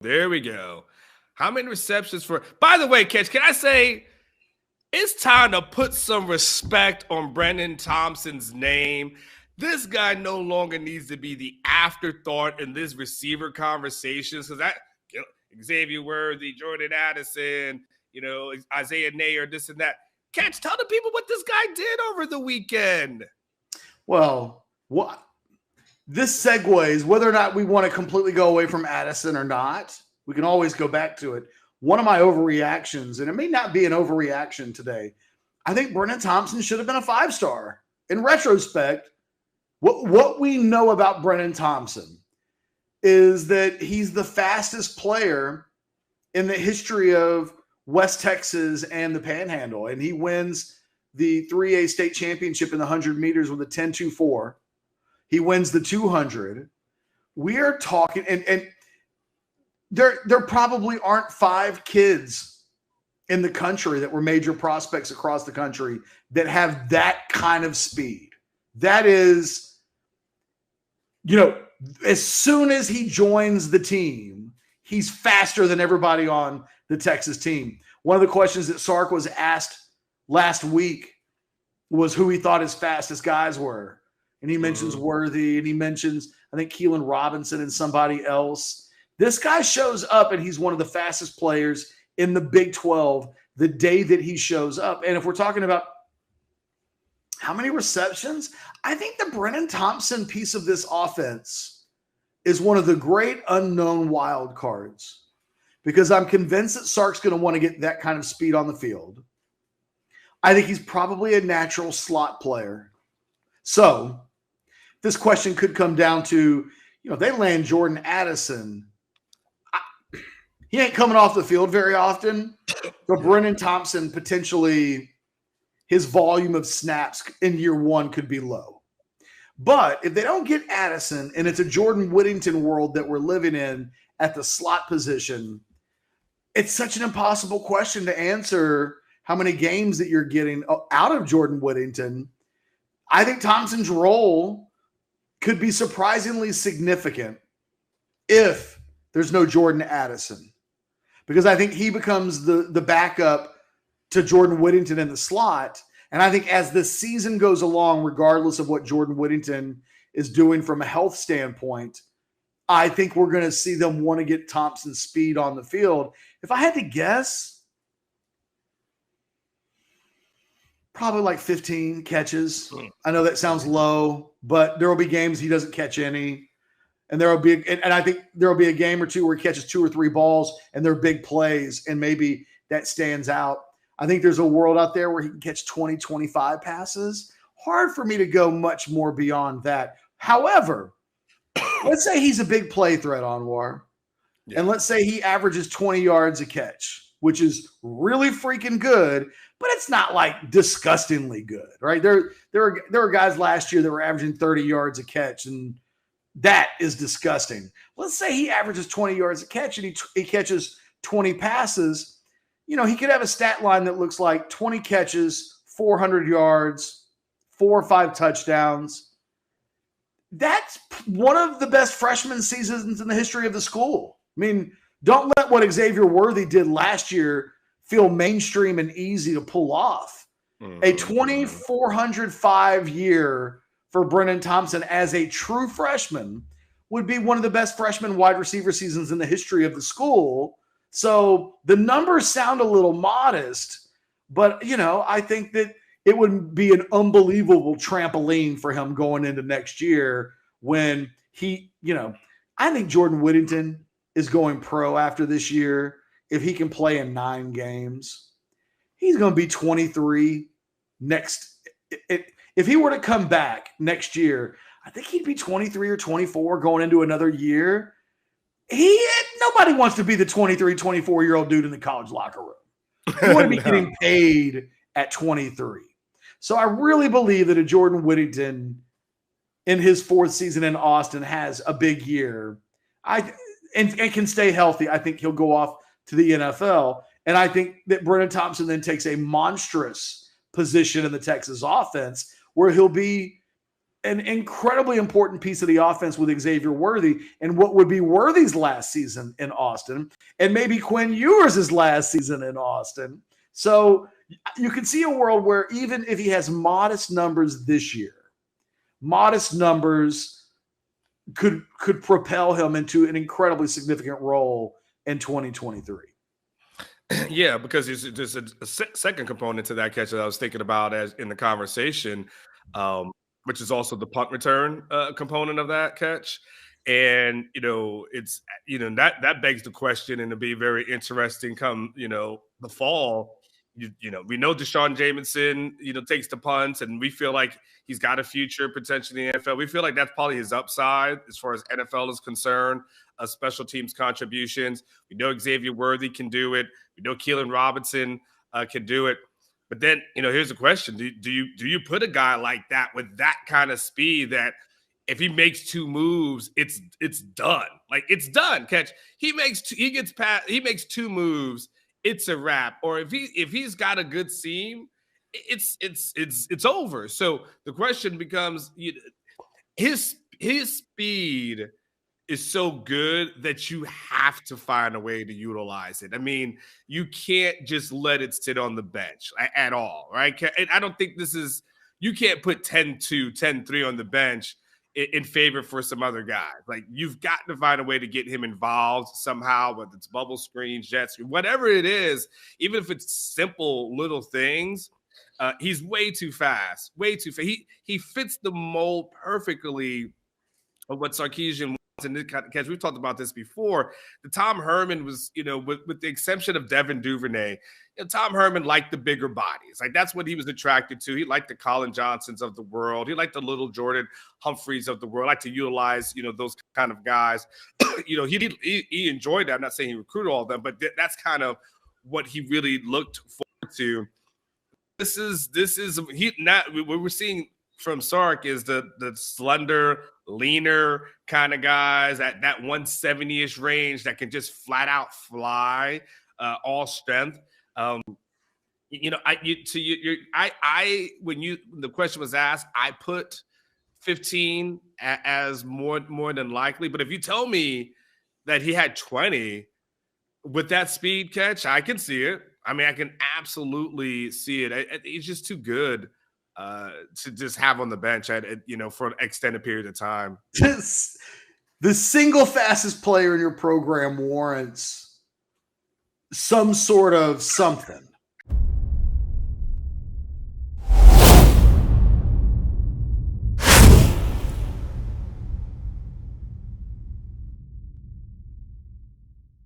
There we go. How many receptions for? By the way, Catch, can I say it's time to put some respect on Brenen Thompson's name? This guy no longer needs to be the afterthought in this receiver conversations because Xavier Worthy, Jordan Addison, Isaiah Nayer, this and that. Catch, tell the people what this guy did over the weekend. Well, what this segues, whether or not we want to completely go away from Addison or not, we can always go back to it. One of my overreactions, and it may not be an overreaction today, I think Brenen Thompson should have been a 5-star. In retrospect, what we know about Brenen Thompson is that he's the fastest player in the history of West Texas and the Panhandle, and he wins the 3A state championship in the 100 meters with a 10.24. He wins the 200. We are talking, and there probably aren't 5 kids in the country that were major prospects across the country that have that kind of speed. That is, as soon as he joins the team, he's faster than everybody on the Texas team. One of the questions that Sark was asked last week was who he thought his fastest guys were. And he mentions Worthy, and he mentions, I think, Keelan Robinson and somebody else. This guy shows up, and he's one of the fastest players in the Big 12 the day that he shows up. And if we're talking about how many receptions, I think the Brenen Thompson piece of this offense is one of the great unknown wild cards, because I'm convinced that Sark's going to want to get that kind of speed on the field. I think he's probably a natural slot player. So this question could come down to, they land Jordan Addison. He ain't coming off the field very often. But Brenen Thompson, potentially his volume of snaps in year one could be low. But if they don't get Addison, and it's a Jordan Whittington world that we're living in at the slot position, it's such an impossible question to answer how many games that you're getting out of Jordan Whittington. I think Thompson's role could be surprisingly significant if there's no Jordan Addison, because I think he becomes the backup to Jordan Whittington in the slot. And I think as the season goes along, regardless of what Jordan Whittington is doing from a health standpoint, I think we're going to see them want to get Thompson's speed on the field. If I had to guess, probably like 15 catches. I know that sounds low, but there will be games he doesn't catch any. And I think there will be a game or two where he catches 2 or 3 balls and they're big plays, and maybe that stands out. I think there's a world out there where he can catch 20, 25 passes. Hard for me to go much more beyond that. However, let's say he's a big play threat, Anwar. Yeah. And let's say he averages 20 yards a catch, which is really freaking good, but it's not like disgustingly good, right? There were guys last year that were averaging 30 yards a catch, and that is disgusting. Let's say he averages 20 yards a catch and he catches 20 passes. He could have a stat line that looks like 20 catches, 400 yards, 4 or 5 touchdowns. That's one of the best freshman seasons in the history of the school. I mean, don't let what Xavier Worthy did last year feel mainstream and easy to pull off. A 2,405 year for Brenen Thompson as a true freshman would be one of the best freshman wide receiver seasons in the history of the school. So the numbers sound a little modest, but, I think that it would be an unbelievable trampoline for him going into next year when he, I think Jordan Whittington is going pro after this year. If he can play in 9 games, he's going to be 23 next. If he were to come back next year, I think he'd be 23 or 24 going into another year. Nobody wants to be the 23, 24-year-old dude in the college locker room. You want to be getting paid at 23. So I really believe that a Jordan Whittington in his 4th season in Austin has a big year. And can stay healthy. I think he'll go off to the NFL. And I think that Brenen Thompson then takes a monstrous position in the Texas offense where he'll be an incredibly important piece of the offense with Xavier Worthy and what would be Worthy's last season in Austin, and maybe Quinn Ewers' last season in Austin. So you can see a world where even if he has modest numbers this year, modest numbers could propel him into an incredibly significant role in 2023. Yeah, because there's a second component to that catch that I was thinking about as in the conversation, which is also the punt return component of that catch. And it's that begs the question, and it'll be very interesting come the fall. We know Deshaun Jamison takes the punts, and we feel like he's got a future potentially in the NFL. We feel like that's probably his upside as far as NFL is concerned. Special teams contributions. We know Xavier Worthy can do it. We know Keelan Robinson can do it. But then, here's the question: Do you put a guy like that with that kind of speed that if he makes two moves, it's done? Like it's done. Catch. He makes two moves, it's a wrap. Or if he's got a good seam, it's over. So the question becomes: his speed is so good that you have to find a way to utilize it. I mean, you can't just let it sit on the bench at all, right? And I don't think you can't put 10-2, 10-3 on the bench in favor for some other guys. Like, you've got to find a way to get him involved somehow, whether it's bubble screens, jet screen, whatever it is, even if it's simple little things. He's way too fast, way too fast. He fits the mold perfectly of what Sarkisian. And catch, we've talked about this before. The Tom Herman was, with the exception of Devin Duvernay, Tom Herman liked the bigger bodies. Like that's what he was attracted to. He liked the Colin Johnsons of the world. He liked the little Jordan Humphreys of the world. Like to utilize, those kind of guys. He enjoyed that. I'm not saying he recruited all of them, but that's kind of what he really looked forward to. What we're seeing from Sark is the slender, leaner kind of guys at that 170-ish range that can just flat out fly, all strength. When the question was asked, I put 15 as more than likely. But if you tell me that he had 20 with that speed catch, I can see it. I mean, I can absolutely see it. He's just too good to just have on the bench for an extended period of time. The single fastest player in your program warrants some sort of something.